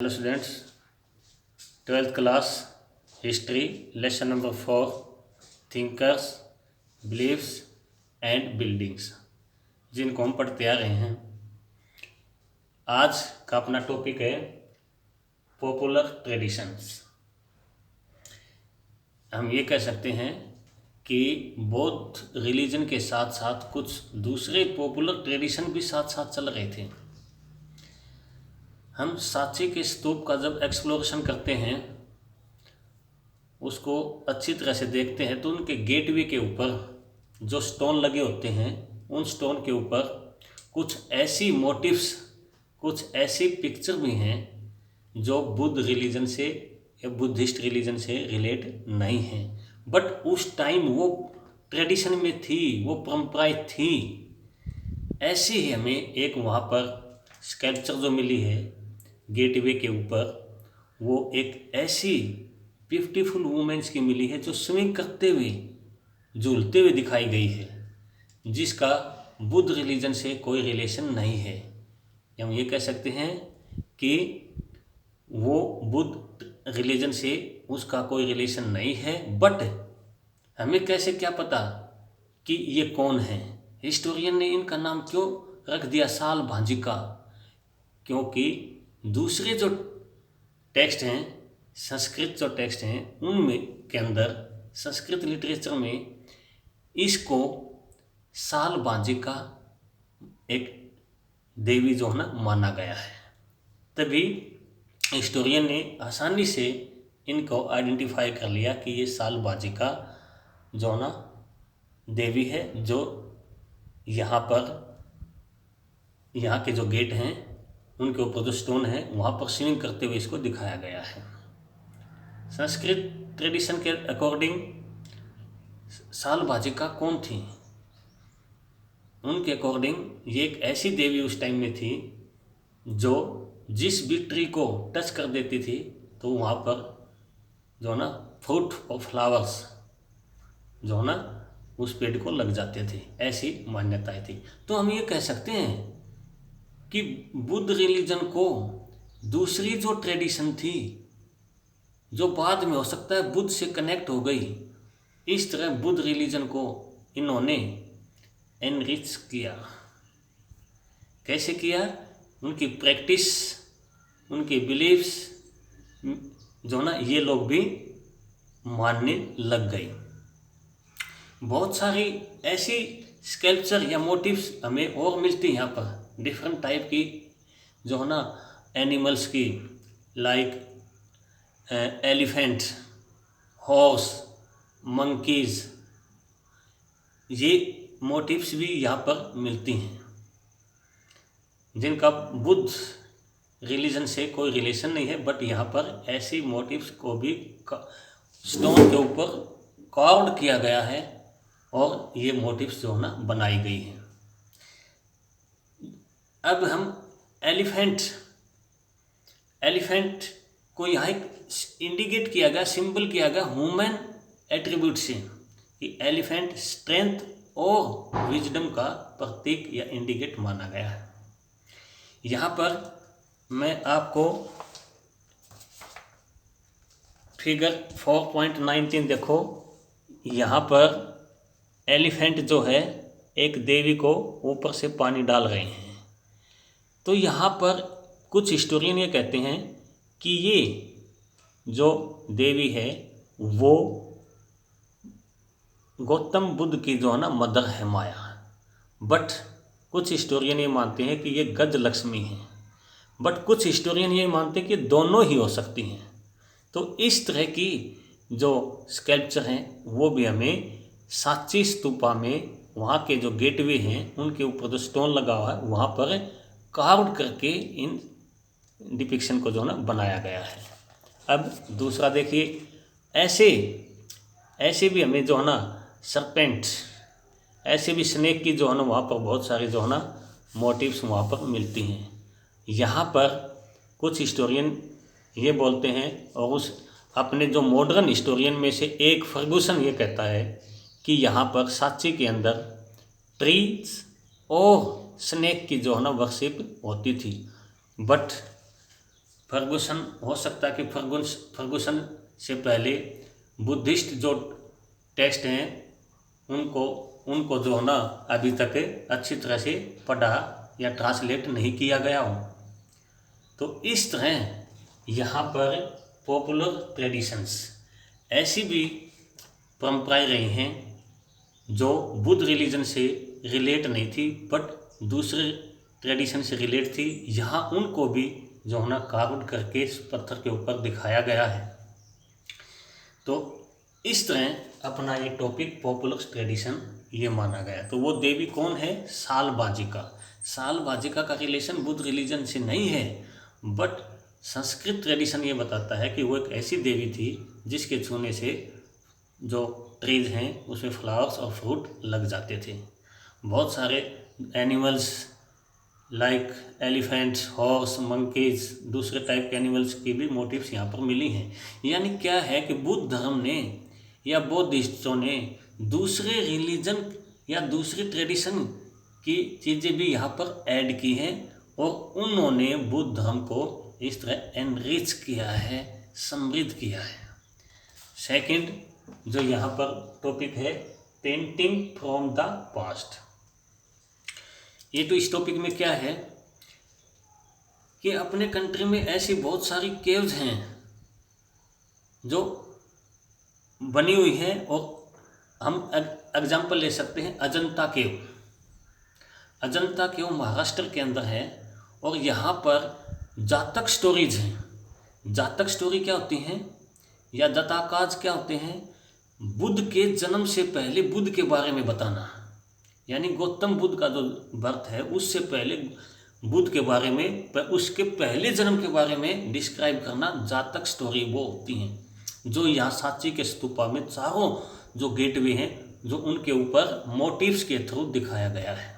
Hello students, 12th class history lesson number 4 thinkers believes and buildings जिनको हम पढ़ते आ रहे हैं। आज का अपना टॉपिक है पॉपुलर ट्रेडिशंस। हम ये कह सकते हैं कि बौद्ध रिलीजन के साथ साथ कुछ दूसरे पॉपुलर ट्रेडिशन भी साथ साथ चल रहे थे। हम सांची के स्तूप का जब एक्सप्लोरेशन करते हैं, उसको अच्छी तरह से देखते हैं, तो उनके गेटवे के ऊपर जो स्टोन लगे होते हैं, उन स्टोन के ऊपर कुछ ऐसी मोटिव्स, कुछ ऐसी पिक्चर भी हैं जो बुद्ध रिलीजन से या बुद्धिस्ट रिलीजन से रिलेट नहीं हैं, बट उस टाइम वो ट्रेडिशन में थी, वो परंपराएं थी। ऐसी ही हमें एक वहाँ पर स्कल्पचर जो मिली है गेटवे के ऊपर, वो एक ऐसी ब्यूटीफुल वुमेन्स की मिली है जो स्विमिंग करते हुए, झूलते हुए दिखाई गई है, जिसका बुद्ध रिलीजन से कोई रिलेशन नहीं है। हम ये कह सकते हैं कि वो बुद्ध रिलीजन से उसका कोई रिलेशन नहीं है, बट हमें कैसे क्या पता कि ये कौन है। हिस्टोरियन ने इनका नाम क्यों रख दिया साल भांजिका? क्योंकि दूसरे जो टेक्स्ट हैं, संस्कृत जो टेक्स्ट हैं, उनमें के अंदर संस्कृत लिटरेचर में इसको साल भांजिका एक देवी जो है ना माना गया है। तभी हिस्टोरियन ने आसानी से इनको आइडेंटिफाई कर लिया कि ये साल भांजिका जो ना देवी है, जो यहाँ पर, यहाँ के जो गेट हैं उनके ऊपर जो स्टोन है वहाँ पर स्विमिंग करते हुए इसको दिखाया गया है। संस्कृत ट्रेडिशन के अकॉर्डिंग साल भांजिका कौन थी? उनके अकॉर्डिंग ये एक ऐसी देवी उस टाइम में थी जो जिस भी ट्री को टच कर देती थी तो वहाँ पर जो ना फ्रूट और फ्लावर्स जो ना उस पेड़ को लग जाते थे, ऐसी मान्यताएं थी। तो हम ये कह सकते हैं कि बुद्ध रिलीजन को दूसरी जो ट्रेडिशन थी, जो बाद में हो सकता है बुद्ध से कनेक्ट हो गई, इस तरह बुद्ध रिलीजन को इन्होंने एनरिच किया। कैसे किया? उनकी प्रैक्टिस, उनकी बिलीव्स जो ना ये लोग भी मानने लग गई। बहुत सारी ऐसी स्कल्पचर या मोटिव्स हमें और मिलती हैं यहाँ पर, डिफरेंट टाइप की जो है ना एनिमल्स की, लाइक एलिफेंट, हॉर्स, मंकीज, ये मोटिव्स भी यहाँ पर मिलती हैं जिनका बुद्ध रिलीजन से कोई रिलेशन नहीं है, बट यहाँ पर ऐसी मोटिव्स को भी स्टोन के ऊपर कार्व्ड किया गया है और ये मोटिव्स जो है ना बनाई गई हैं। अब हम एलिफेंट को यहाँ एक इंडिकेट किया गया, सिंबल किया गया ह्यूमन एट्रीब्यूट से, कि एलिफेंट स्ट्रेंथ और विजडम का प्रतीक या इंडिकेट माना गया है। यहाँ पर मैं आपको फिगर 4.19 देखो, यहाँ पर एलिफेंट जो है एक देवी को ऊपर से पानी डाल रहे हैं। तो यहाँ पर कुछ हिस्टोरियन ये कहते हैं कि ये जो देवी है वो गौतम बुद्ध की जो है ना मदर है, माया। बट कुछ हिस्टोरियन ये मानते हैं कि ये गज लक्ष्मी है, बट कुछ हिस्टोरियन ये मानते हैं कि दोनों ही हो सकती हैं। तो इस तरह की जो स्कल्पचर हैं वो भी हमें सांची स्तूपा में, वहाँ के जो गेटवे हैं उनके ऊपर जो स्टोन लगा हुआ है वहाँ पर कार्व्ड करके इन डिपिक्शन को जो ना बनाया गया है। अब दूसरा देखिए, ऐसे भी हमें जो है ना सरपेंट, ऐसे भी स्नेक की जो है ना वहाँ पर बहुत सारी जो है ना मोटिव्स वहाँ पर मिलती हैं। यहाँ पर कुछ हिस्टोरियन ये बोलते हैं, और उस अपने जो मॉडर्न हिस्टोरियन में से एक फर्गूसन ये कहता है कि यहाँ पर सांची के अंदर ट्रीज और स्नेक की जो है ना वर्शिप होती थी। बट फर्गुसन, हो सकता है कि फर्गुसन से पहले बुद्धिस्ट जो टेक्स्ट हैं उनको उनको जो है ना अभी तक अच्छी तरह से पढ़ा या ट्रांसलेट नहीं किया गया हो। तो इस तरह यहाँ पर पॉपुलर ट्रेडिशंस, ऐसी भी परंपराएं रही हैं जो बुद्ध रिलीजन से रिलेट नहीं थी बट दूसरे ट्रेडिशन से रिलेट थी। यहाँ उनको भी जो है ना कार्व करके इस पत्थर के ऊपर दिखाया गया है। तो इस तरह अपना ये टॉपिक पॉपुलर ट्रेडिशन ये माना गया। तो वो देवी कौन है? सालबाजिका। सालबाजिका का रिलेशन बुद्ध रिलीजन से नहीं है बट संस्कृत ट्रेडिशन ये बताता है कि वो एक ऐसी देवी थी जिसके छूने से जो ट्रीज हैं उसमें फ्लावर्स और फ्रूट लग जाते थे। बहुत सारे animals like elephants, horse, monkeys, दूसरे टाइप के एनिमल्स की भी मोटिव्स यहाँ पर मिली हैं। यानी क्या है कि बुद्ध धर्म ने या बौद्धिस्टों ने दूसरे रिलीजन या दूसरे ट्रेडिशन की चीज़ें भी यहाँ पर ऐड की हैं और उन्होंने बुद्ध धर्म को इस तरह एनरिच किया है, समृद्ध किया है। सेकंड जो यहाँ पर टॉपिक है, पेंटिंग फ्रॉम द पास्ट। ये तो इस टॉपिक में क्या है कि अपने कंट्री में ऐसी बहुत सारी केव्स हैं जो बनी हुई हैं और हम एग्जाम्पल ले सकते हैं अजंता केव। अजंता केव महाराष्ट्र के अंदर है और यहाँ पर जातक स्टोरीज हैं। जातक स्टोरी क्या होती हैं या जातकाज क्या होते हैं? बुद्ध के जन्म से पहले बुद्ध के बारे में बताना, यानी गौतम बुद्ध का जो बर्थ है उससे पहले बुद्ध के बारे में, उसके पहले जन्म के बारे में डिस्क्राइब करना जातक स्टोरी वो होती हैं जो यहाँ सांची के स्तूपा में चारों जो गेटवे हैं जो उनके ऊपर मोटिव्स के थ्रू दिखाया गया है।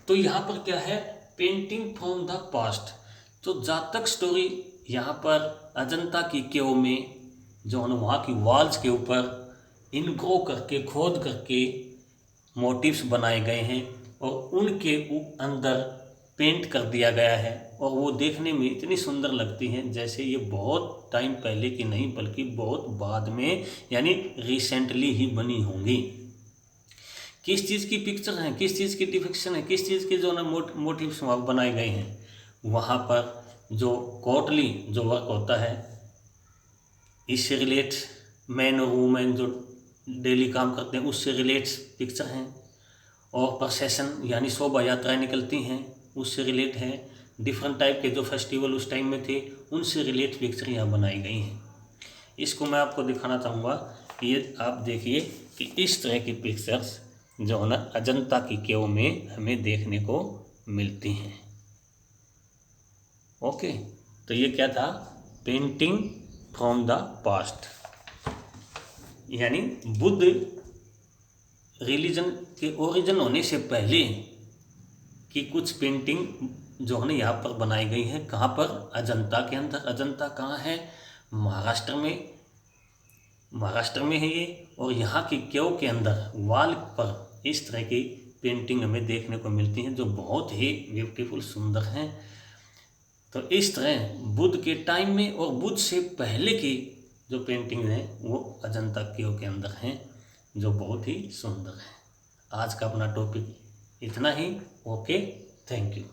तो यहाँ पर क्या है, पेंटिंग फ्रॉम द पास्ट। तो जातक स्टोरी यहाँ पर अजंता की केव में जो है वहाँ की वॉल्स के ऊपर इनको करके खोद करके मोटिव्स बनाए गए हैं और उनके अंदर पेंट कर दिया गया है और वो देखने में इतनी सुंदर लगती हैं जैसे ये बहुत टाइम पहले की नहीं बल्कि बहुत बाद में यानी रिसेंटली ही बनी होंगी। किस चीज़ की पिक्चर है, किस चीज़ की डिपिक्शन है, किस चीज़ के जो ना मोटिव्स वहाँ बनाए गए हैं। वहाँ पर जो कोर्टली जो वर्क होता है इससे रिलेट, मैन और वूमेन जो डेली काम करते हैं उससे रिलेट पिक्चर हैं और प्रोसेशन यानी शोभा यात्राएँ निकलती हैं उससे रिलेट है। डिफरेंट टाइप के जो फेस्टिवल उस टाइम में थे उनसे रिलेट पिक्चर यहाँ बनाई गई हैं। इसको मैं आपको दिखाना चाहूँगा कि ये आप देखिए कि इस तरह की पिक्चर्स जो है ना अजंता की केव में हमें देखने को मिलती हैं। ओके, तो ये क्या था, पेंटिंग फ्रॉम द पास्ट, यानी बुद्ध रिलीजन के ओरिजिन होने से पहले की कुछ पेंटिंग जो है ना यहाँ पर बनाई गई है। कहाँ पर? अजंता के अंदर। अजंता कहाँ है? महाराष्ट्र में, महाराष्ट्र में है ये। और यहाँ की केव के अंदर वॉल पर इस तरह की पेंटिंग हमें देखने को मिलती हैं जो बहुत ही ब्यूटीफुल, सुंदर हैं। तो इस तरह बुद्ध के टाइम में और बुद्ध से पहले की जो पेंटिंग हैं वो अजंता केव के अंदर हैं जो बहुत ही सुंदर है। आज का अपना टॉपिक इतना ही। Okay, thank you.